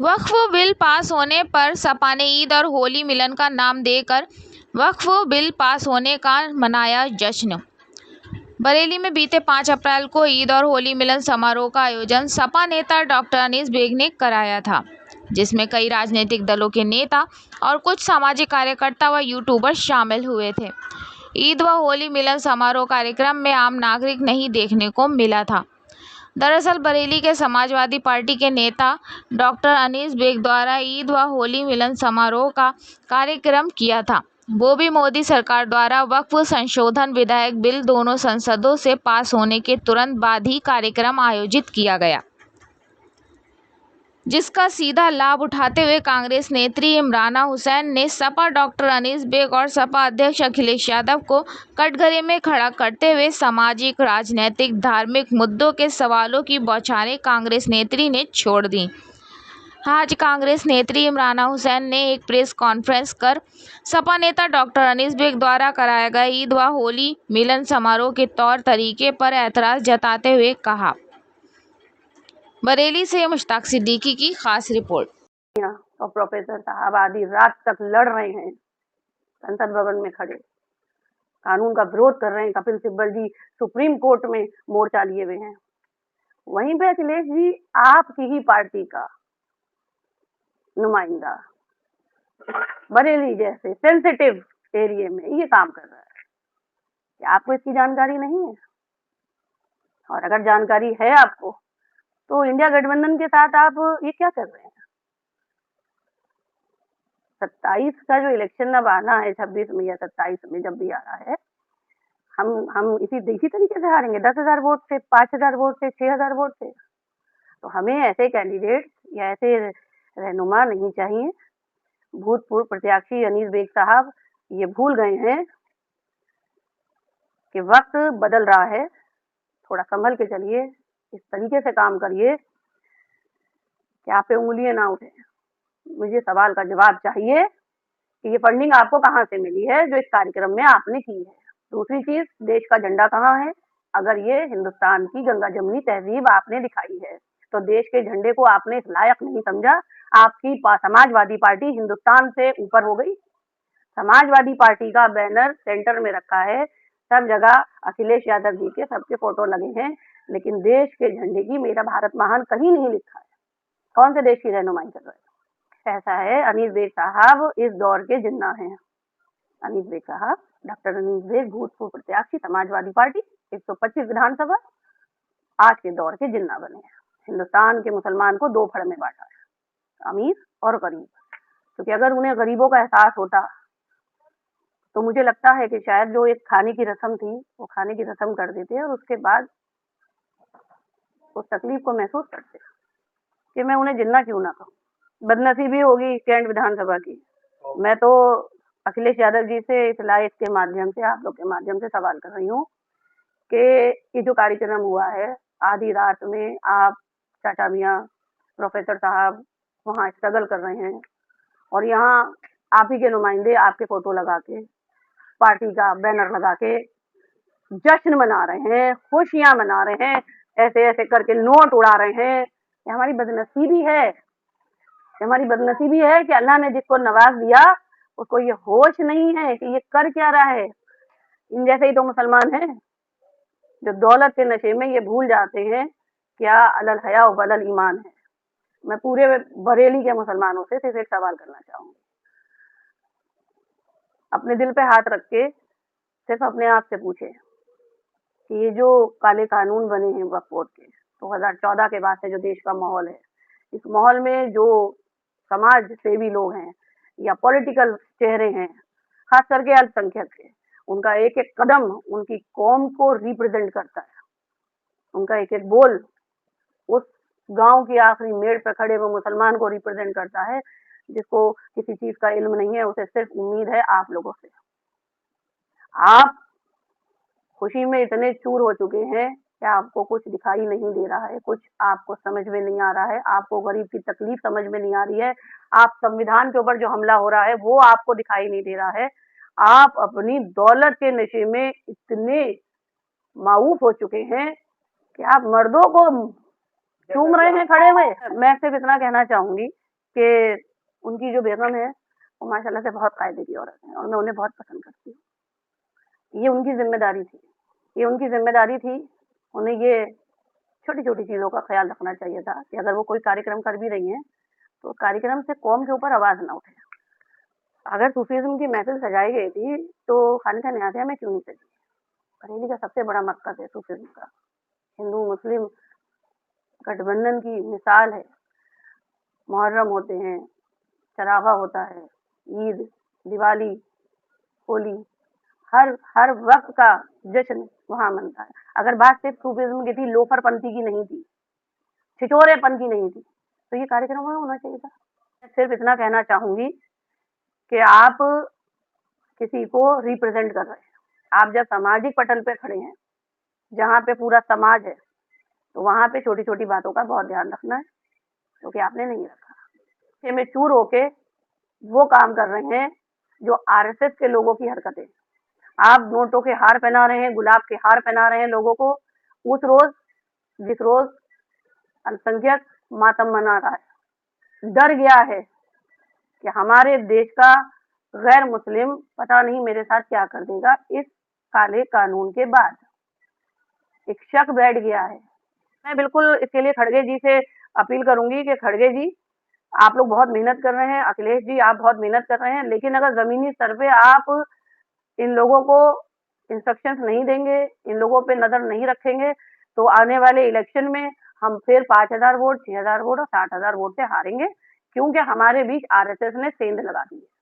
वक्फ bill pass होने पर सपा ने ईद और होली मिलन का नाम देकर वक्फ बिल पास होने का मनाया जश्न। बरेली में बीते 5 अप्रैल को ईद और होली मिलन समारोह का आयोजन सपा नेता डॉक्टर अनीस बेग ने कराया था, जिसमें कई राजनीतिक दलों के नेता और कुछ सामाजिक कार्यकर्ता व यूट्यूबर शामिल हुए थे। ईद व होली मिलन समारोह कार्यक्रम में आम नागरिक नहीं देखने को मिला था। दरअसल बरेली के समाजवादी पार्टी के नेता डॉक्टर अनीस बेग द्वारा ईद व होली मिलन समारोह का कार्यक्रम किया था, वो भी मोदी सरकार द्वारा वक्फ संशोधन विधेयक बिल दोनों संसदों से पास होने के तुरंत बाद ही कार्यक्रम आयोजित किया गया, जिसका सीधा लाभ उठाते हुए कांग्रेस नेत्री इमराना हुसैन ने सपा डॉक्टर अनीस बेग और सपा अध्यक्ष अखिलेश यादव को कटघरे में खड़ा करते हुए सामाजिक, राजनीतिक, धार्मिक मुद्दों के सवालों की बौछारें कांग्रेस नेत्री ने छोड़ दी। आज कांग्रेस नेत्री इमराना हुसैन ने एक प्रेस कॉन्फ्रेंस कर सपा नेता डॉक्टर अनीस बेग द्वारा कराया गया ईद व होली मिलन समारोह के तौर तरीके पर ऐतराज जताते हुए कहा। बरेली से मुश्ताक सिद्दीकी की खास रिपोर्ट। और प्रोफेसर साहब आधी रात तक लड़ रहे हैं, संसद भवन में खड़े कानून का विरोध कर रहे हैं। कपिल सिब्बल जी सुप्रीम कोर्ट में मोर्चा लिए हुए हैं। वहीं पे अखिलेश जी आपकी ही पार्टी का नुमाइंदा बरेली जैसे सेंसिटिव एरिया में ये काम कर रहा है। क्या आपको इसकी जानकारी नहीं है? और अगर जानकारी है आपको तो इंडिया गठबंधन के साथ आप ये क्या कर रहे हैं? 27 का जो इलेक्शन अब आना है, 26 में या 27 में जब भी आ रहा है, हम इसी तरीके से हारेंगे, 10,000 वोट से, 5,000 वोट से, 6,000 वोट से। तो हमें ऐसे कैंडिडेट या ऐसे रहनुमा नहीं चाहिए। भूतपूर्व प्रत्याशी अनीस बेग साहब ये भूल गए हैं कि वक्त बदल रहा है, थोड़ा संभल के चलिए, इस तरीके से काम करिए कि आप पे उंगलियां ना उठे। मुझे सवाल का जवाब चाहिए कि ये फंडिंग आपको कहाँ से मिली है जो इस कार्यक्रम में आपने की है। दूसरी चीज, देश का झंडा कहाँ है? अगर ये हिंदुस्तान की गंगा जमुनी तहजीब आपने दिखाई है तो देश के झंडे को आपने इस लायक नहीं समझा। आपकी समाजवादी पार्टी हिंदुस्तान से ऊपर हो गई। समाजवादी पार्टी का बैनर सेंटर में रखा है, सब जगह अखिलेश यादव जी के सबके फोटो लगे हैं, लेकिन देश के झंडे की मेरा भारत महान कहीं नहीं लिखा है। कौन से देश की रहनुमाई कर रहे हैं? ऐसा है, अनीस बेग साहब इस दौर के जिन्ना हैं। अनीस बेग साहब, डॉक्टर अनीस बेग भूतपूर्व प्रत्याशी समाजवादी पार्टी 125 विधानसभा, आज के दौर के जिन्ना बने हैं। हिंदुस्तान के मुसलमान को दो फड़ में बांटा है, अमीर और गरीब। क्योंकि अगर उन्हें गरीबों का एहसास होता तो मुझे लगता है कि शायद जो एक खाने की रस्म थी वो खाने की रस्म कर देते और उसके बाद उस तकलीफ को महसूस करते कि मैं उन्हें जिन्ना क्यों ना कहूँ। बदनसीबी होगी कैंट विधानसभा की। मैं तो अखिलेश यादव जी से इस लाइव के माध्यम से, आप लोग के माध्यम से सवाल कर रही हूँ कि ये जो कार्यक्रम हुआ है, आधी रात में आप चाचा मियाँ प्रोफेसर साहब वहाँ स्ट्रगल कर रहे हैं और यहाँ आप ही के नुमाइंदे आपके फोटो लगा के, पार्टी का बैनर लगा के जश्न मना रहे हैं, खुशियां मना रहे हैं, ऐसे ऐसे करके नोट उड़ा रहे हैं। ये हमारी बदनसीबी है। हमारी बदनसीबी है कि अल्लाह ने जिसको नवाज दिया उसको ये होश नहीं है कि ये कर क्या रहा है। इन जैसे ही तो मुसलमान हैं जो दौलत के नशे में ये भूल जाते हैं क्या अलल हया व बलल ईमान है। मैं पूरे बरेली के मुसलमानों से सिर्फ एक सवाल करना चाहूंगी, अपने दिल पे हाथ रख के सिर्फ अपने आप से पूछे कि ये जो काले कानून बने हैं वक्फ बोर्ड के 2014 के बाद से जो देश का माहौल है, इस माहौल में जो समाज सेवी लोग हैं या पॉलिटिकल चेहरे हैं, खास करके अल्पसंख्यक के, उनका एक एक कदम उनकी कौम को रिप्रेजेंट करता है। उनका एक एक बोल उस गांव की आखिरी मेड़ पर खड़े हुए मुसलमान को रिप्रेजेंट करता है, जिसको किसी चीज का इल्म नहीं है। उसे सिर्फ उम्मीद है आप लोगों से। आप खुशी में इतने चूर हो चुके हैं कि आपको कुछ दिखाई नहीं दे रहा है, कुछ आपको समझ में नहीं आ रहा है, आपको गरीब की तकलीफ समझ में नहीं आ रही है, आप संविधान के ऊपर जो हमला हो रहा है वो आपको दिखाई नहीं दे रहा है। आप अपनी दौलत के नशे में इतने माऊफ हो चुके हैं कि आप मर्दों को चूम रहे हैं खड़े हुए। मैं सिर्फ इतना कहना चाहूंगी कि उनकी जो बेगम है वो माशाल्लाह से बहुत कायदे की औरत है और मैं उन्हें बहुत पसंद करती हूँ। ये उनकी ज़िम्मेदारी थी, ये उनकी ज़िम्मेदारी थी। उन्हें ये छोटी-छोटी चीज़ों का ख़्याल रखना चाहिए था कि अगर वो कोई कार्यक्रम कर भी रही हैं, तो कार्यक्रम से कौम के ऊपर आवाज़ ना उठे। अगर सूफ़ीज़्म की महफ़िल सजाई गई थी, तो खानक़ाह नियाज़िया में क्यों नहीं सजी? बरेली का सबसे बड़ा मरकज़ है सूफ़ीज़्म का। हिंदू-मुस्लिम गठबंधन की मिसाल है। मुहर्रम होते हैं, चरागा होता है, ईद, दिवाली, होली, हर वक़्त का जश्न वहाँ मनता है। अगर बात सिर्फ़ सूफ़ीज़्म की थी, लोफरपंथी की नहीं थी, छिछोरेपन की नहीं थी, तो ये कार्यक्रम वहाँ होना चाहिए था। मैं सिर्फ़ इतना कहना चाहूँगी कि आप किसी को रिप्रेज़ेंट कर रहे हैं। आप जब सामाजिक पटल पे खड़े हैं, जहाँ पे पूरा समाज है, तो वहाँ पे छोटी-छोटी बातों का बहुत ध्यान रखना है, क्योंकि आपने नहीं रखा। नशे में चूर होके वो काम कर रहे हैं, जो आरएसएस के लोगों की हरकतें। आप नोटों के हार पहना रहे हैं, गुलाब के हार पहना रहे हैं लोगों को, उस रोज़ जिस रोज़ अल्पसंख्यक मातम मना रहा है। डर गया है कि हमारे देश का गैर मुस्लिम पता नहीं मेरे साथ क्या कर देगा इस काले कानून के बाद। एक शक बैठ गया है। मैं बिल्कुल इसके लिए खड़गे जी से अपील करूँगी कि खड़गे जी, आप लोग बहुत मेहनत कर रहे हैं, अखिलेश जी आप बहुत मेहनत कर रहे हैं, लेकिन अगर ज़मीनी स्तर पे आप इन लोगों को इंस्ट्रक्शंस नहीं देंगे, इन लोगों पे नज़र नहीं रखेंगे, तो आने वाले इलेक्शन में हम फिर 5,000 वोट, 6,000 वोट और 60,000 वोट से हारेंगे, क्योंकि हमारे बीच आरएसएस ने सेंध लगा दी है।